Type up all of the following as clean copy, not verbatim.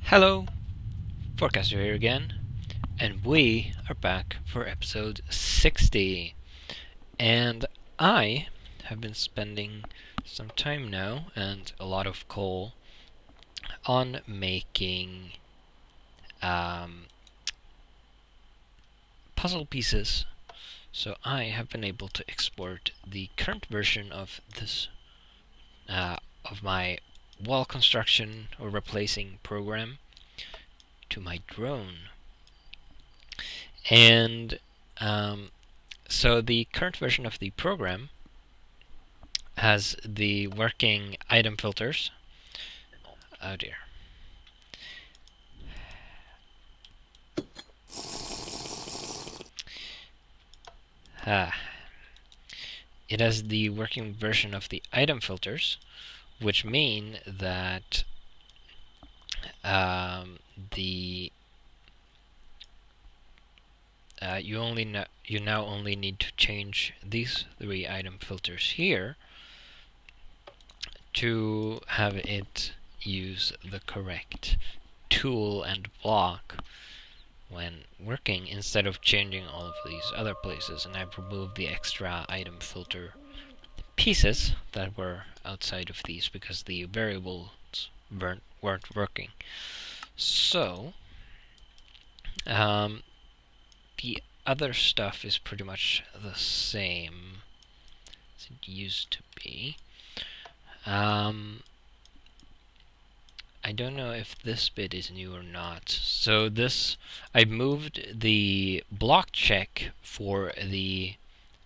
Hello, Forecaster here again, and we are back for episode 60. And I have been spending some time now and a lot of coal on making puzzle pieces. So I have been able to export the current version of this of my wall construction or replacing program to my drone. And so the current version of the program has the working item filters. Oh dear. It has the working version of the item filters, which mean that you now only need to change these three item filters here to have it use the correct tool and block when working, instead of changing all of these other places. And I've removed the extra item filter pieces that were outside of these because the variables weren't working. So the other stuff is pretty much the same as it used to be. I don't know if this bit is new or not. So this, I moved the block check for the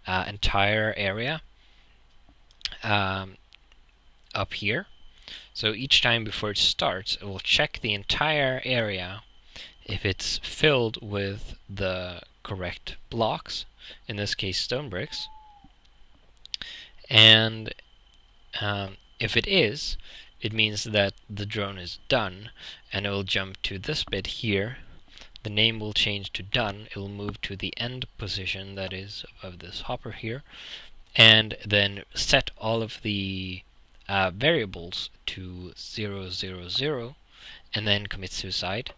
entire area up here. So each time before it starts, it will check the entire area if it's filled with the correct blocks, in this case stone bricks. And if it is, it means that the drone is done, and it will jump to this bit here. The name will change to done. It will move to the end position, that is, of this hopper here, and then set all of the variables to 0, 0, 0, and then commit suicide.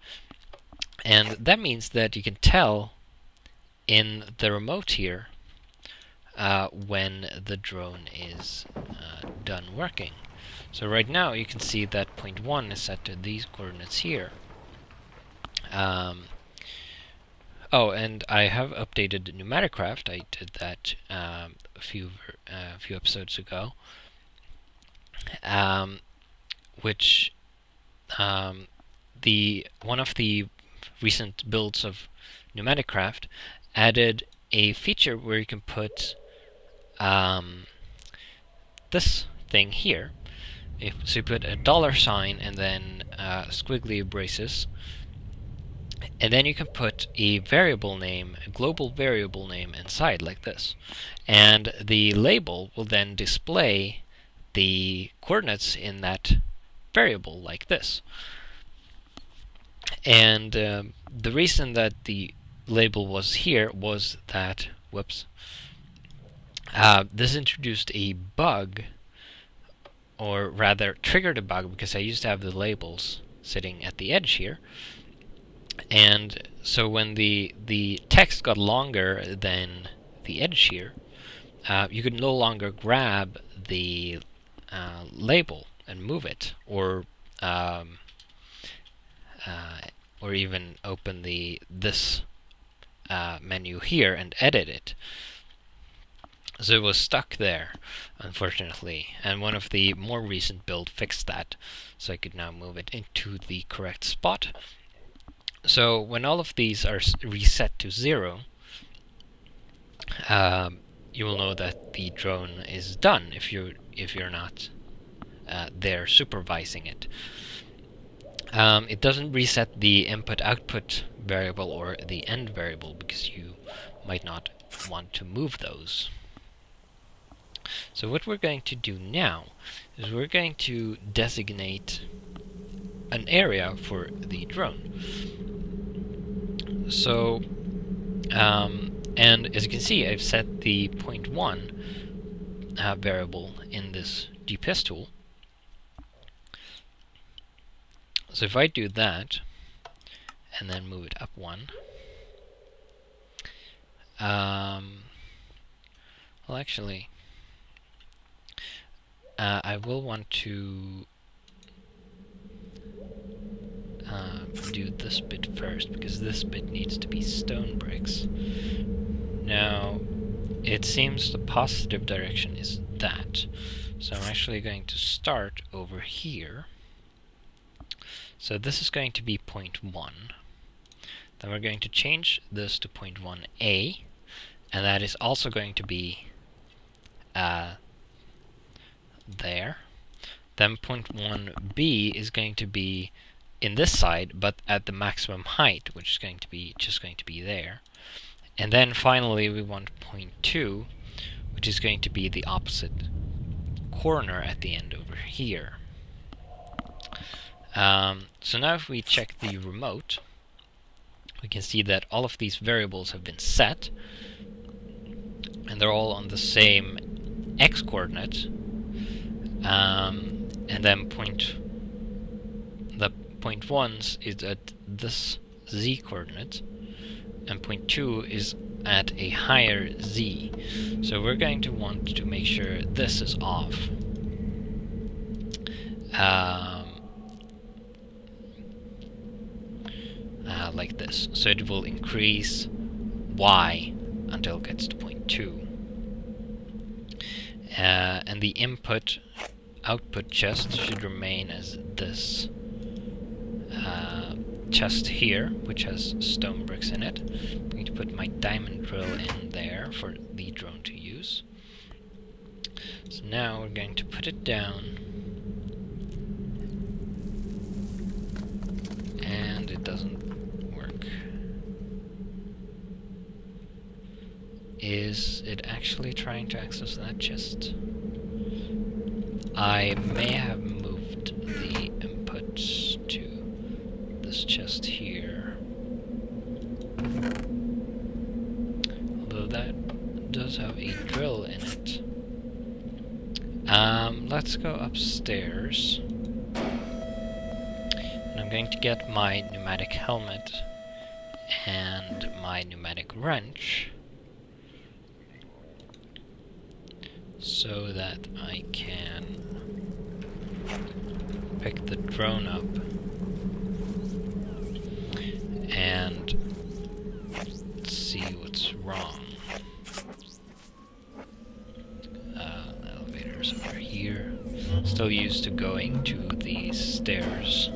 And that means that you can tell in the remote here when the drone is done working. So right now you can see that point 1 is set to these coordinates here. Oh, and I have updated Railcraft. I did that a few episodes ago, which one of the recent builds of Railcraft added a feature where you can put this thing here. So you put a $sign and then squiggly braces, and then you can put a variable name, a global variable name inside like this, and the label will then display the coordinates in that variable like this. And the reason that the label was here was that, this introduced a bug, or rather triggered a bug, because I used to have the labels sitting at the edge here. And so when the text got longer than the edge here, you could no longer grab the label and move it, or even open this menu here and edit it. So it was stuck there, unfortunately, and one of the more recent builds fixed that, so I could now move it into the correct spot. So when all of these are reset to 0, you will know that the drone is done if you're not there supervising it. It doesn't reset the input-output variable or the end variable, because you might not want to move those. So what we're going to do now is we're going to designate an area for the drone. So, and as you can see, I've set the point 1 variable in this GPS tool. So if I do that, and then move it up one, well actually, I will want to do this bit first, because this bit needs to be stone bricks. Now, it seems the positive direction is that. So I'm actually going to start over here. So this is going to be point 1. Then we're going to change this to point 1A, and that is also going to be there. Then point 1B is going to be in this side, but at the maximum height, which is going to be just going to be there. And then finally we want point 2, which is going to be the opposite corner at the end over here. So now if we check the remote, we can see that all of these variables have been set, and they're all on the same x-coordinate. And then the point 1's is at this z-coordinate, and point 2 is at a higher z. So we're going to want to make sure this is off. Like this. So it will increase y until it gets to point 2. And the output chest should remain as this chest here, which has stone bricks in it. I'm going to put my diamond drill in there for the drone to use. So now we're going to put it down, and it doesn't work. Is it actually trying to access that chest? I may have moved the input to this chest here. Although that does have a drill in it. Let's go upstairs. And I'm going to get my pneumatic helmet and my pneumatic wrench, so that I can pick the drone up and see what's wrong. The elevator's over here. Still used to going to these stairs.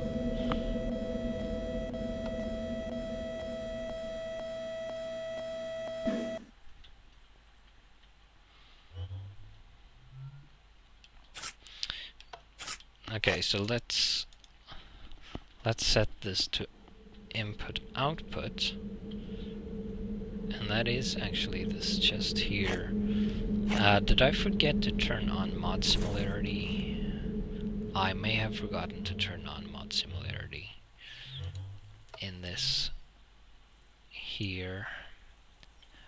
Okay, so let's set this to input output, and that is actually this chest here. Did I forget to turn on mod similarity? I may have forgotten to turn on mod similarity in this here.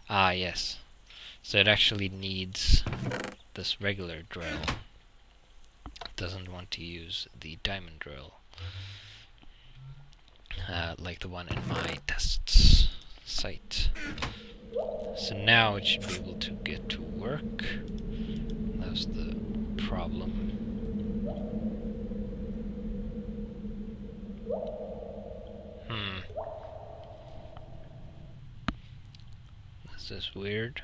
Ah, yes. So it actually needs this regular drill. It doesn't want to use the diamond drill, like the one in my test site. So now it should be able to get to work. That's the problem. This is weird.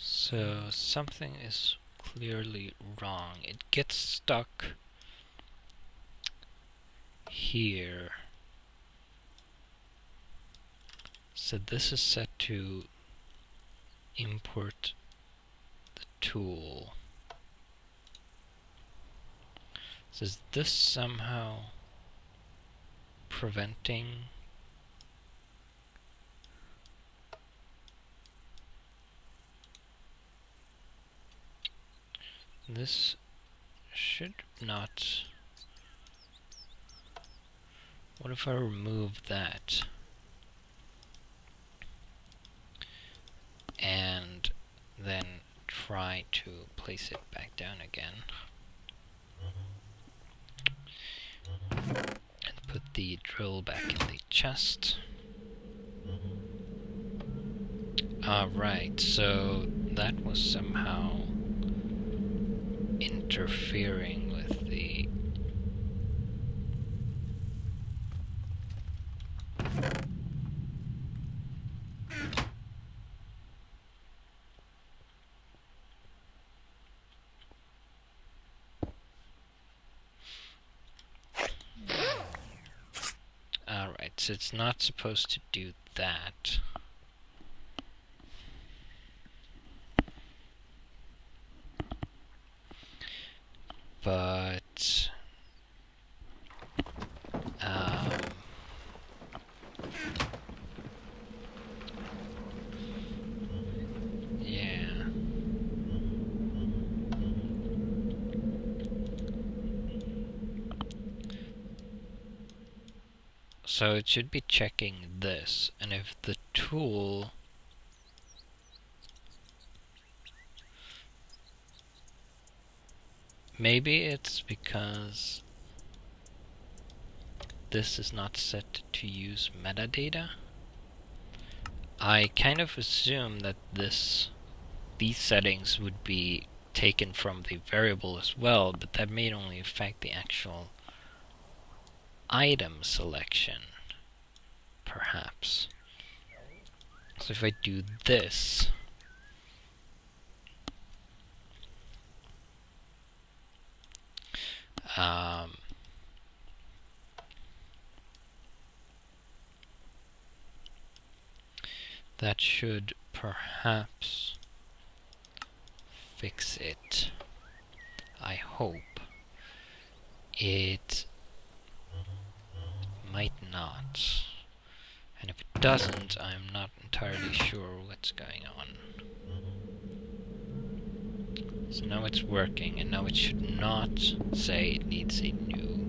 So something is clearly wrong. It gets stuck here. So this is set to import the tool. So is this somehow preventing This should not... What if I remove that? And then try to place it back down again. And put the drill back in the chest. Alright, so that was somehow interfering with the... Alright, so it's not supposed to do that. But... yeah. So it should be checking this, and if the tool... Maybe it's because this is not set to use metadata. I kind of assume that these settings would be taken from the variable as well, but that may only affect the actual item selection, perhaps. So if I do this, that should perhaps fix it. I hope. It might not. And if it doesn't, I'm not entirely sure what's going on. So now it's working, and now it should not say it needs a new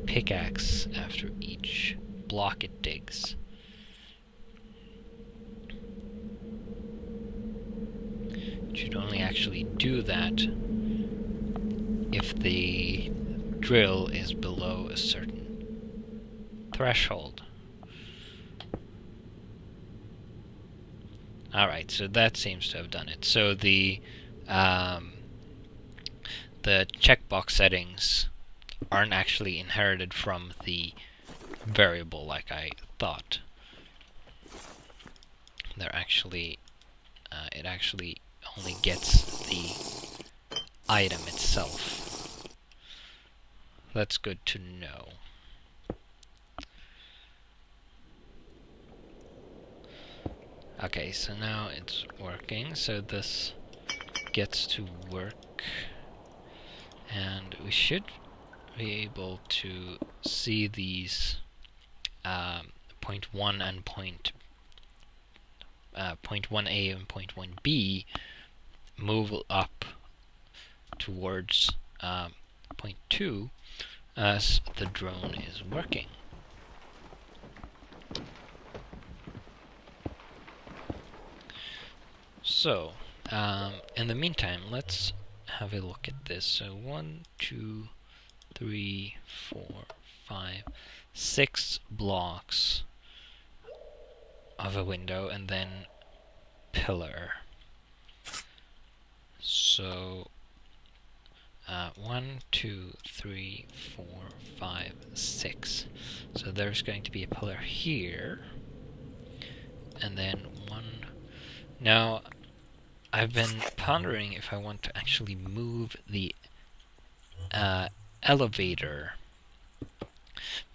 pickaxe after each block it digs. It should only actually do that if the drill is below a certain threshold. Alright, so that seems to have done it. So the checkbox settings aren't actually inherited from the variable like I thought. They're actually, it actually only gets the item itself. That's good to know. Okay, so now it's working, so this gets to work, and we should be able to see these point 1 and point 1A and point 1B move up towards point 2 as the drone is working. So, in the meantime, let's have a look at this. So 1, 2, 3, 4, 5, 6 blocks of a window, and then pillar. So 1, 2, 3, 4, 5, 6. So there's going to be a pillar here, and then 1. Now, I've been pondering if I want to actually move the elevator,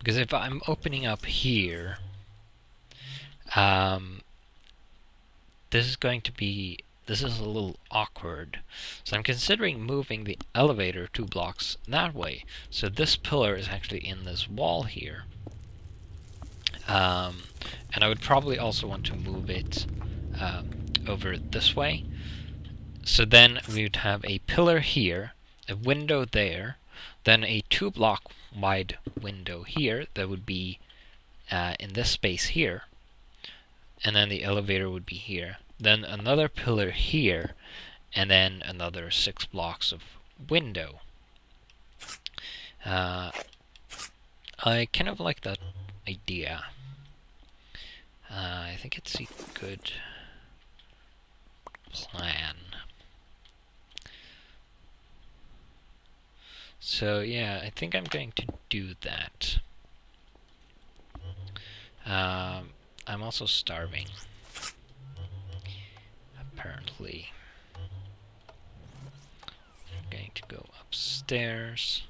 because if I'm opening up here, this is a little awkward. So I'm considering moving the elevator 2 blocks that way. So this pillar is actually in this wall here. And I would probably also want to move it over this way. So then we would have a pillar here, a window there, then a 2-block wide window here that would be in this space here, and then the elevator would be here. Then another pillar here, and then another 6 blocks of window. I kind of like that idea. I think it's a good plan. So yeah, I think I'm going to do that. I'm also starving, apparently. I'm going to go upstairs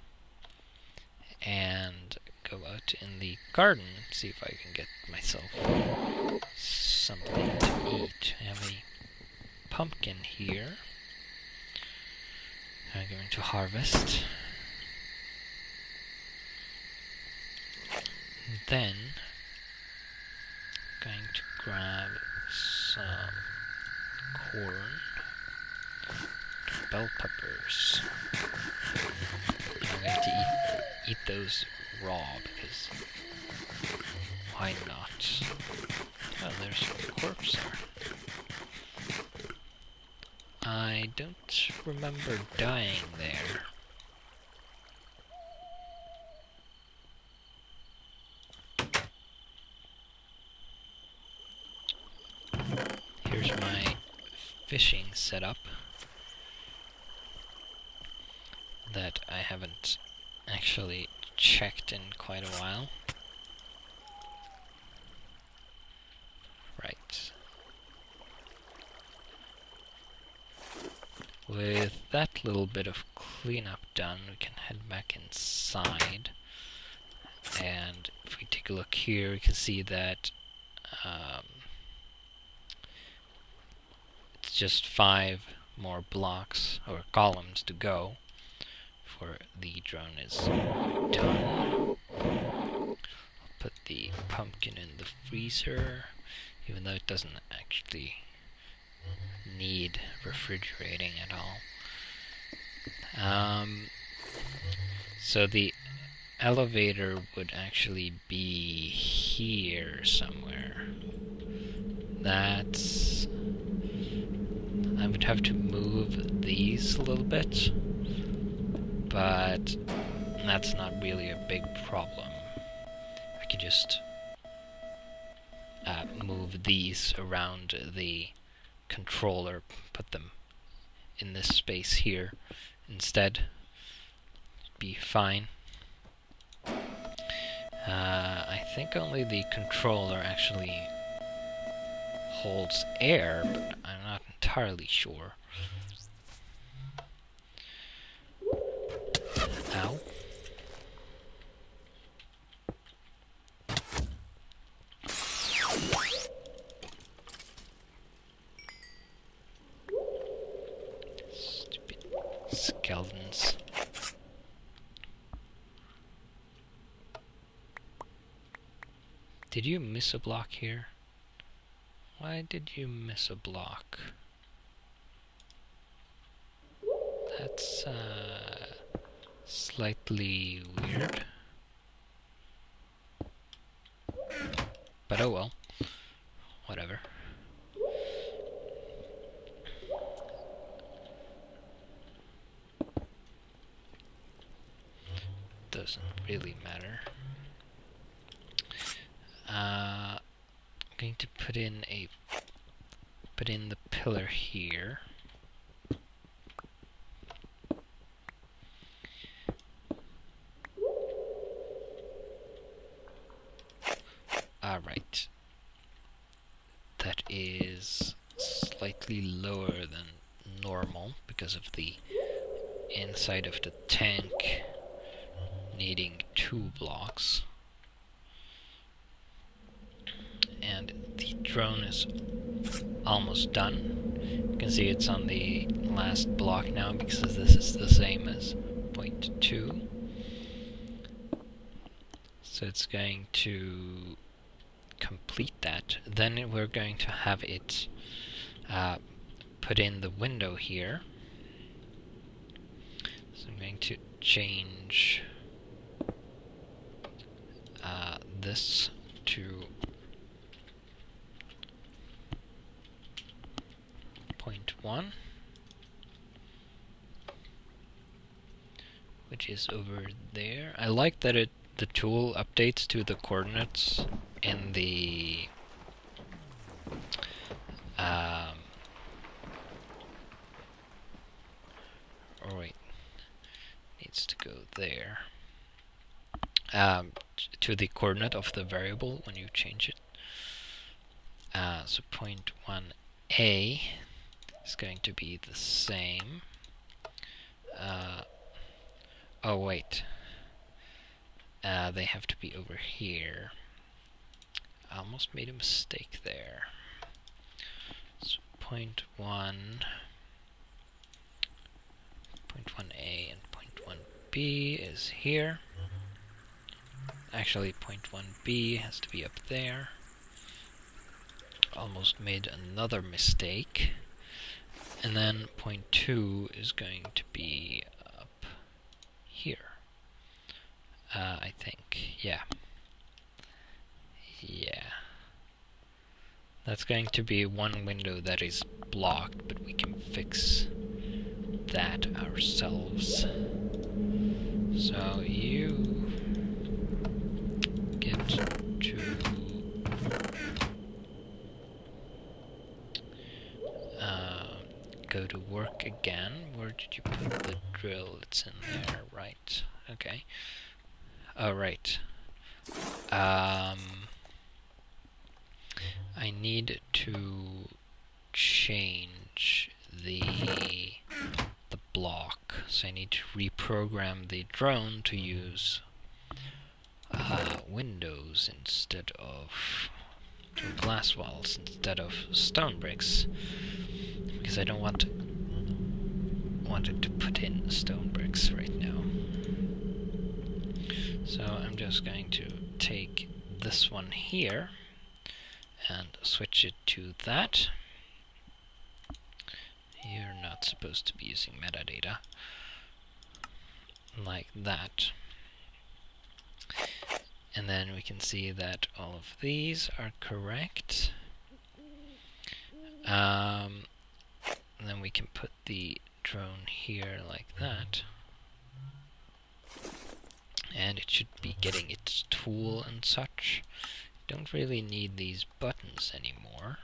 and go out in the garden and see if I can get myself something to eat. I have a pumpkin here. I'm going to harvest. And then I'm going to grab some corn, bell peppers. I'm going to eat those raw because why not? Oh, there's a corpse there. I don't remember dying there. Here's my fishing setup that I haven't actually checked in quite a while. Right. With that little bit of cleanup done, we can head back inside. And if we take a look here, we can see that it's just 5 more blocks or columns to go before the drone is done. I'll put the pumpkin in the freezer, even though it doesn't actually need refrigerating at all. So the elevator would actually be here somewhere. That's... I would have to move these a little bit, but that's not really a big problem. I can just move these around the controller, put them in this space here instead. Be fine. I think only the controller actually holds air, but I'm not entirely sure. Ow. Stupid skeletons. Did you miss a block here? Why did you miss a block? That's slightly weird. But oh well. Whatever. Doesn't really matter. I'm going to put in the pillar here. Alright. That is slightly lower than normal because of the inside of the tank needing 2 blocks. And the drone is almost done. You can see it's on the last block now because this is the same as point 2. So it's going to complete that. Then we're going to have it put in the window here. So I'm going to change this to 0.1, which is over there. I like that the tool updates to the coordinates in the oh wait, needs to go there. To the coordinate of the variable when you change it. So 0.1a is going to be the same. Oh wait, they have to be over here. I almost made a mistake there. So 0.1a and 0.1b is here. Actually, 0.1b has to be up there. Almost made another mistake. And then 0.2 is going to be up here. I think. Yeah. That's going to be one window that is blocked, but we can fix that ourselves. So you get to go to work again. Where did you put the drill? It's in there, right? Okay. Oh, right. I need to change the block, so I need to reprogram the drone to use windows instead of glass walls instead of stone bricks, because I don't want it to put in stone bricks right now. So I'm just going to take this one here and switch it to that. You're not supposed to be using metadata like that. And then we can see that all of these are correct. And then we can put the drone here like that. And it should be getting its tool and such. Don't really need these buttons anymore.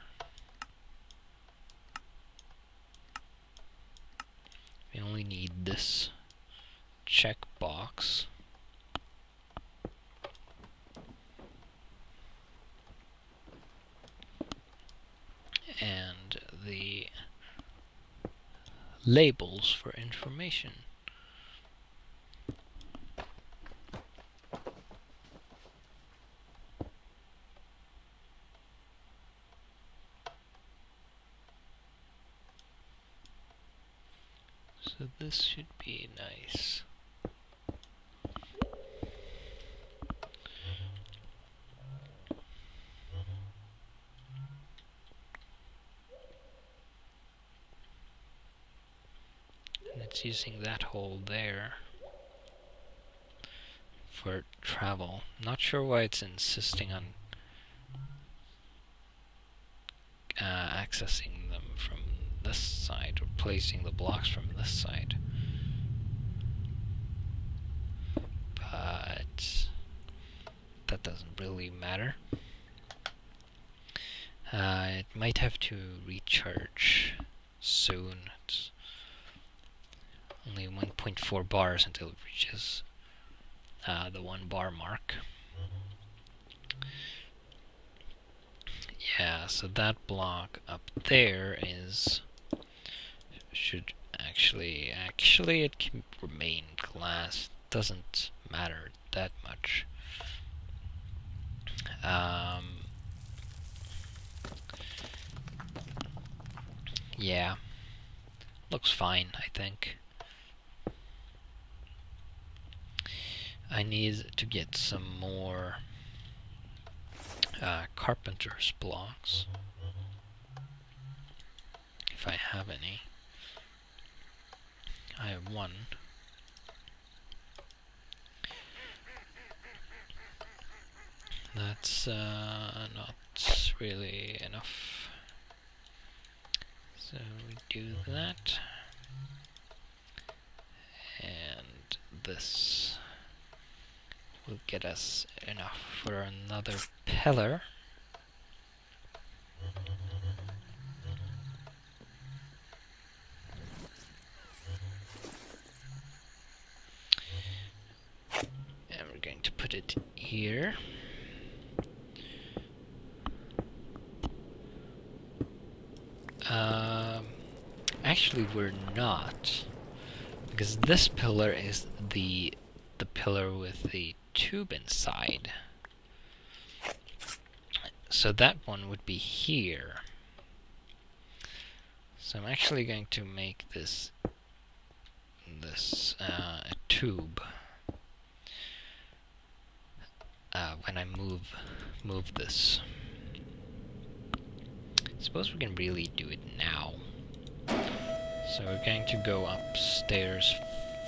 We only need this checkbox. And the labels for information. So this should be nice. And it's using that hole there for travel. Not sure why it's insisting on accessing them from this side, or placing the blocks from this side. But that doesn't really matter. It might have to recharge soon. It's only 1.4 bars until it reaches the 1 bar mark. Yeah, so that block up there should actually it can remain glass. Doesn't matter that much. Yeah, looks fine, I think. I need to get some more carpenter's blocks. if I have any. I have one. That's not really enough. So we do that. And this will get us enough for another pillar. And we're going to put it here. Actually, we're not, because this pillar is the pillar with the tube inside. So that one would be here. So I'm actually going to make this a tube when I move this. Suppose we can really do it now. So we're going to go upstairs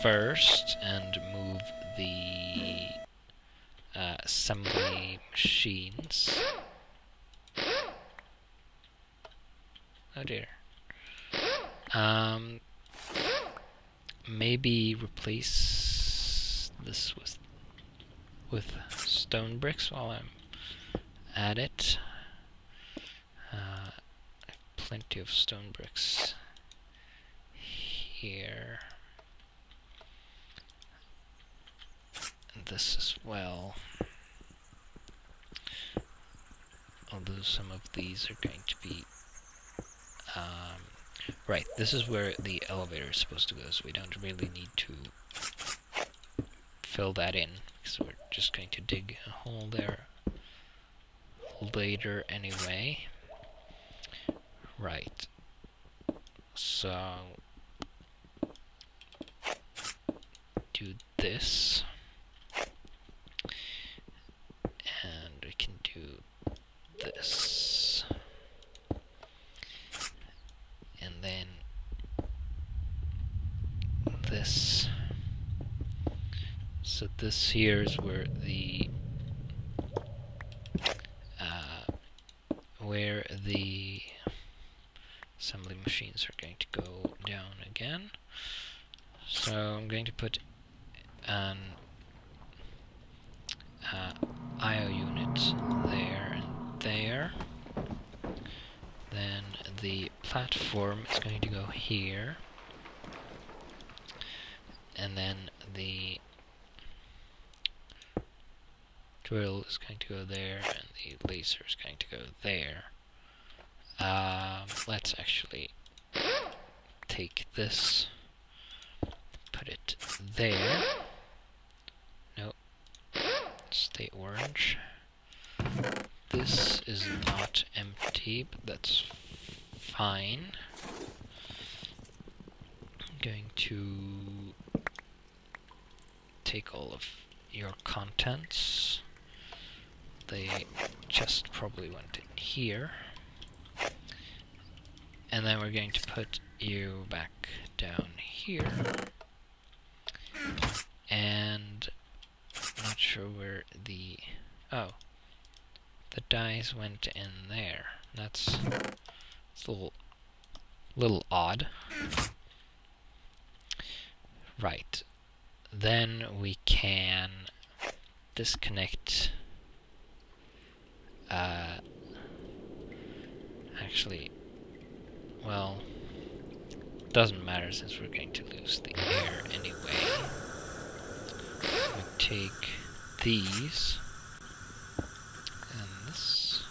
first and move the assembly machines. Oh dear. Maybe replace this with stone bricks while I'm at it. Plenty of stone bricks here. And this as well. Although some of these are going to be right, this is where the elevator is supposed to go, so we don't really need to fill that in, because we're just going to dig a hole there later anyway. Right. So do this. And we can do this. And then this. So this here is where the assembly machines are going to go down again. So I'm going to put an IO unit there and there. Then the platform is going to go here. And then the drill is going to go there, and the laser is going to go there. Let's actually take this, put it there. Nope, stay orange. This is not empty, but that's fine. I'm going to take all of your contents. They just probably went in here. And then we're going to put you back down here. And I'm not sure where the... oh. The dies went in there. That's a little odd. Right. Then we can disconnect... actually... well, doesn't matter since we're going to lose the air anyway. We take these and this.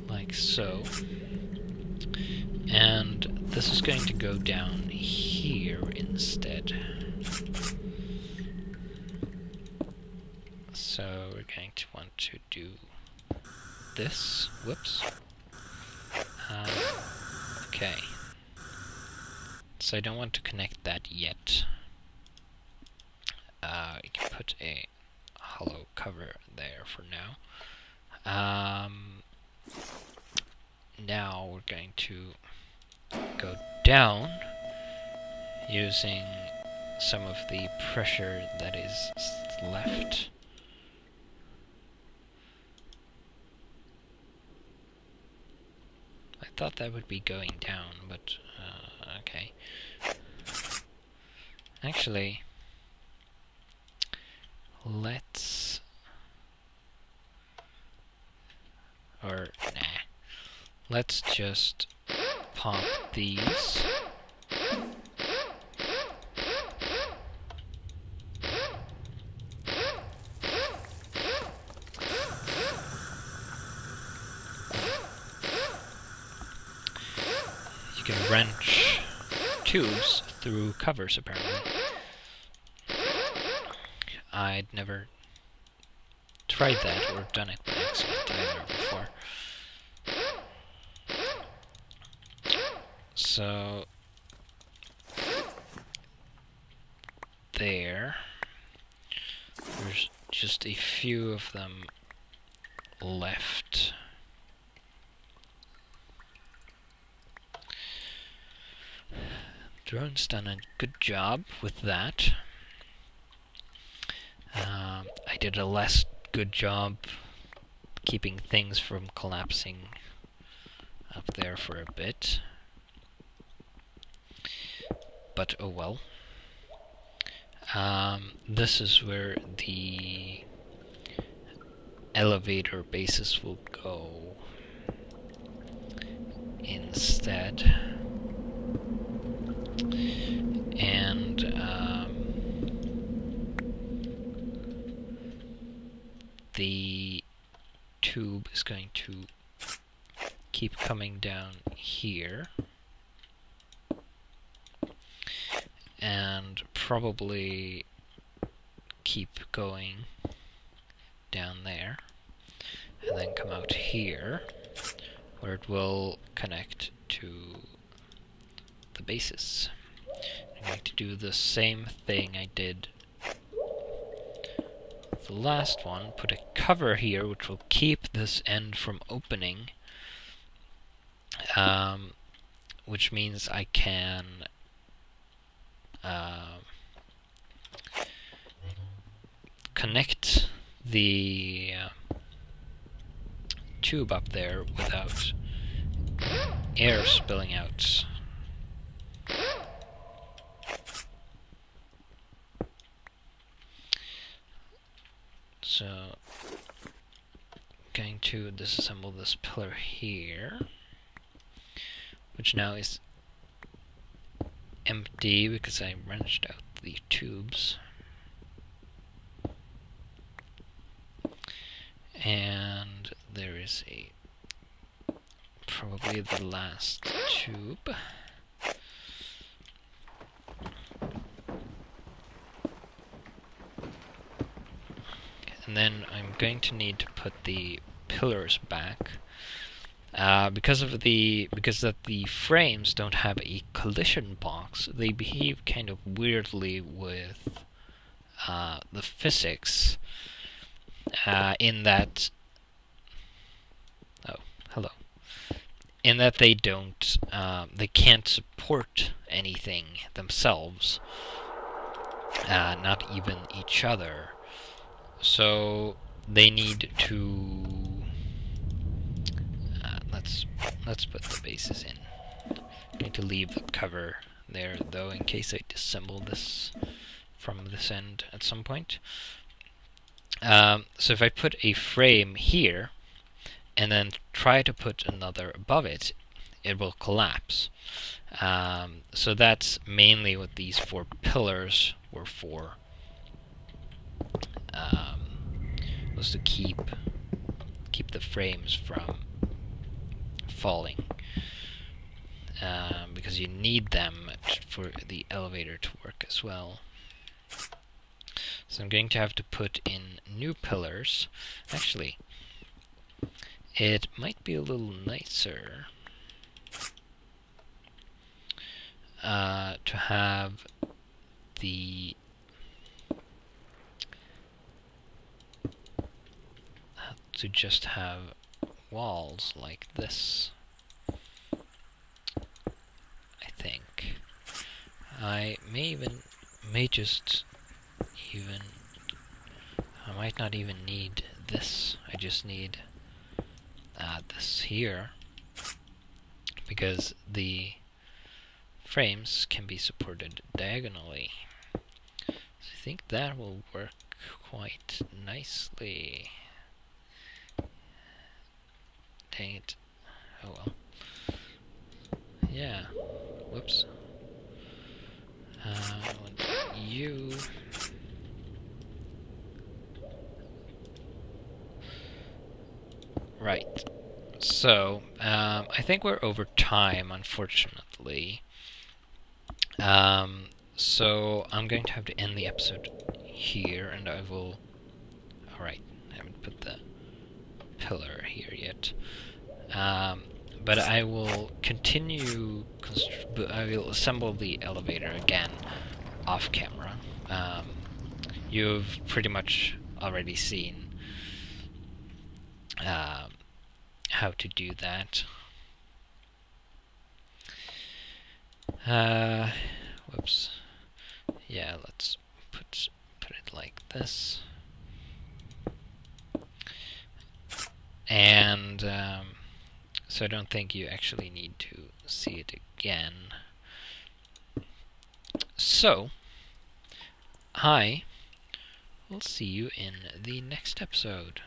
Like so. And this is going to go down here instead. So we're going to want to do this. Whoops. Okay. so I don't want to connect that yet. We can put a hollow cover there for now. Now we're going to go down using some of the pressure that is left. I thought that would be going down, but okay. Actually, let's... or nah. Let's just pop these. You can wrench tubes through covers, apparently. I'd never tried that or done it by accident either before. So there's just a few of them left. Drone's done a good job with that. I did a less good job keeping things from collapsing up there for a bit. But oh well. This is where the elevator bases will go instead. And the tube is going to keep coming down here. And probably keep going down there. And then come out here, where it will connect to the bases. I'm going to do the same thing I did with the last one. Put a cover here, which will keep this end from opening. Which means I can connect the tube up there without air spilling out. So, going to disassemble this pillar here, which now is empty because I wrenched out the tubes. And there is probably the last tube. And then I'm going to need to put the pillars back. Because that the frames don't have a collision box, they behave kind of weirdly with the physics. In that, oh, hello. In that they don't, they can't support anything themselves, not even each other. So they need to. Let's put the bases in. I'm going to leave the cover there, though, in case I disassemble this from this end at some point. So if I put a frame here, and then try to put another above it, it will collapse. So that's mainly what these 4 pillars were for. Was to keep the frames from falling, because you need them for the elevator to work as well. So I'm going to have to put in new pillars. Actually, it might be a little nicer to have the to just have walls like this. I think I might not even need this. I just need this here, because the frames can be supported diagonally. So I think that will work quite nicely. Dang it. Oh well. Yeah. Whoops. I want you. Right. So, I think we're over time, unfortunately. So I'm going to have to end the episode here, and I will... Alright, I haven't put the pillar here yet. But I will continue... I will assemble the elevator again off camera. You've pretty much already seen how to do that. Whoops. Yeah, let's put it like this. And so I don't think you actually need to see it again. So I will see you in the next episode.